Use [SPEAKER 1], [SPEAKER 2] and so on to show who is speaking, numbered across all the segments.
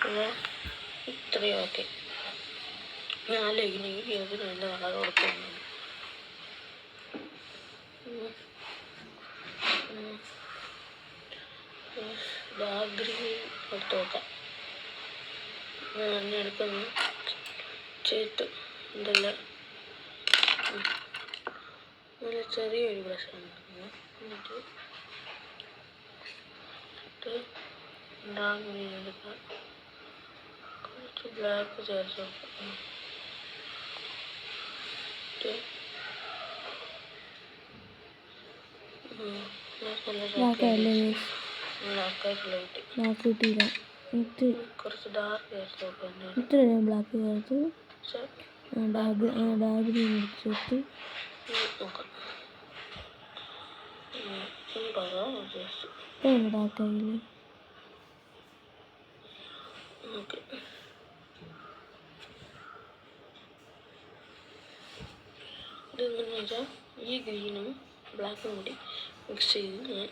[SPEAKER 1] അത് ഇത്രയും ഓക്കെ. ഞാൻ ആലോചിക്കണമെങ്കിൽ അതിന് നല്ല കളർ കൊടുക്കുന്നു. ഡാർക്ക് ഗ്രീൻ എടുത്ത് നോക്കാം. ഞാൻ എടുക്കുന്നു ചേത്ത് എന്തെല്ലാം നല്ല ചെറിയൊരു ബ്രഷാണ് എടുക്കുന്നത്. എന്നിട്ട് ഡാർക്ക് ഗ്രീൻ എടുക്കാം, കുറച്ച് ബ്ലാക്ക് ചേർത്ത് നോക്കാം. കുറച്ച് ഡാർക്ക് ചേർത്ത് നോക്കാം.
[SPEAKER 2] ബ്ലാക്ക് ചേർത്ത് ഡാർക്ക് ഗ്രീൻ ചേർത്ത്
[SPEAKER 1] നോക്കാം.
[SPEAKER 2] ഡാർക്കായില്ലേ?
[SPEAKER 1] ഓക്കെ. ഇതെന്താണെന്ന് വെച്ചാൽ ഈ ഗ്രീനും ബ്ലാക്കും കൂടി മിക്സ് ചെയ്ത് ഞാൻ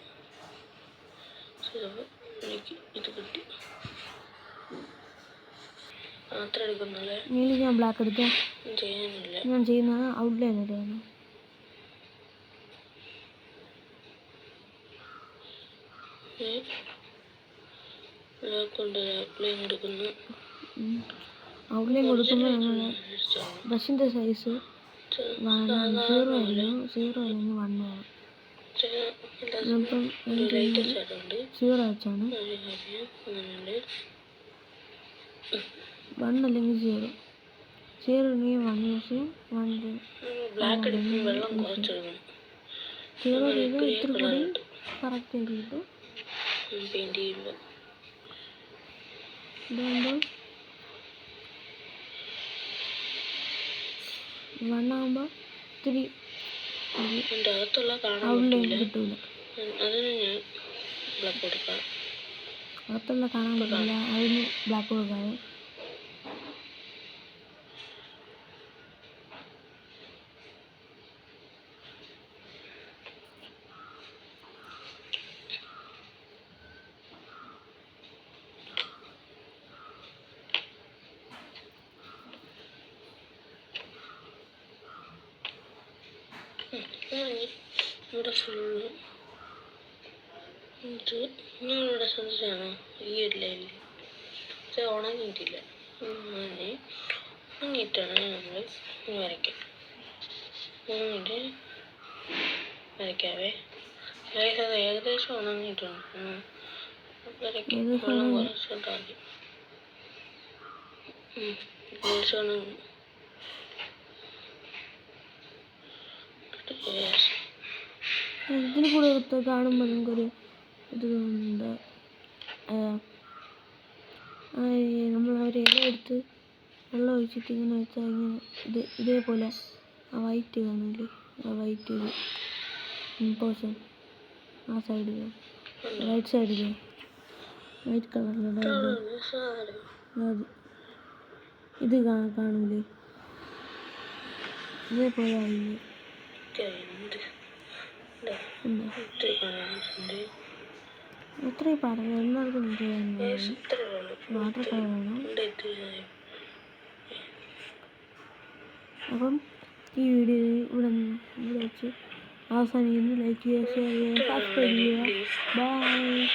[SPEAKER 1] ചെയ്തപ്പോൾ എനിക്ക് ഇത് കിട്ടി. അത്ര എടുക്കുന്നല്ലേ?
[SPEAKER 2] ഞാൻ ബ്ലാക്ക് എടുക്കാം.
[SPEAKER 1] ചെയ്യാനില്ല,
[SPEAKER 2] ഞാൻ ചെയ്യുന്നത് ഔട്ട്ലൈൻ ഇടുകയാണ്.
[SPEAKER 1] ഔട്ട്ലൈൻ കൊടുക്കുന്നു.
[SPEAKER 2] ഔട്ട്ലൈൻ കൊടുക്കുമ്പോൾ നമ്മൾ ബ്രഷിൻ്റെ സൈസ് 0 അല്ലെങ്കിൽ 1 വേണം. അപ്പം 0 വെച്ചാണ് 1 അല്ലെങ്കിൽ 0 ഉണ്ടെങ്കിൽ 1 പക്ഷേ 1 0 ചെയ്ത് ഇത്തിരി കൂടി കറക്റ്റ് ആക്കിയിട്ട് ഇതാകുമ്പോൾ 1 ആകുമ്പോൾ ഇത്തിരി ഔട്ട്ലൈൻ കിട്ടൂല. അകത്തുള്ള കാണാൻ പറ്റില്ല, അതിന് ബ്ലാക്ക് കൊടുക്കാതെ.
[SPEAKER 1] ഇവിടെ ഫുള്ള് ഞങ്ങളിവിടെ ശ്രദ്ധിച്ചാണ് ഈ ഒരു ലൈനിൽ പക്ഷെ ഉണങ്ങിയിട്ടില്ല. ഉണങ്ങിയിട്ടാണ് നമ്മൾ വരയ്ക്കാം. ഉണങ്ങിയിട്ട് വരയ്ക്കാവേ. ഏകദേശം ഉണങ്ങിയിട്ടുണ്ട്. വരയ്ക്കും. വെള്ളം കുറച്ചിട്ടാൽ മതി. ഏകദേശം ഉണങ്ങി.
[SPEAKER 2] ഇതിൽ കൂടെ എടുത്ത് കാണുമ്പോൾ നമുക്കൊരു ഇത് തോന്നുന്നുണ്ട്. നമ്മൾ ഒരു ഇല എടുത്ത് വെള്ളം ഒഴിച്ചിട്ട് ഇങ്ങനെ വെച്ചാൽ ഇങ്ങനെ ഇതേപോലെ ആ വൈറ്റ് കാണില്ലേ, ആ വൈറ്റ് പോർഷൻ ആ സൈഡിൽ റൈറ്റ് സൈഡിൽ വൈറ്റ് കളറിലുള്ള അത് ഇത് കാണൂലേ, ഇതേപോലെ ആയില്ലേ? അത്രയും പറഞ്ഞു എല്ലാവർക്കും ചെയ്യാൻ വാട്ടർ കളർ വേണം. അപ്പം ഈ വീഡിയോ ഇവിടെ വെച്ച് അവസാനിക്കുന്നു. ലൈക്ക് ചെയ്യുക, ഷെയർ ചെയ്യുക, സബ്സ്ക്രൈബ് ചെയ്യുക. ബൈ.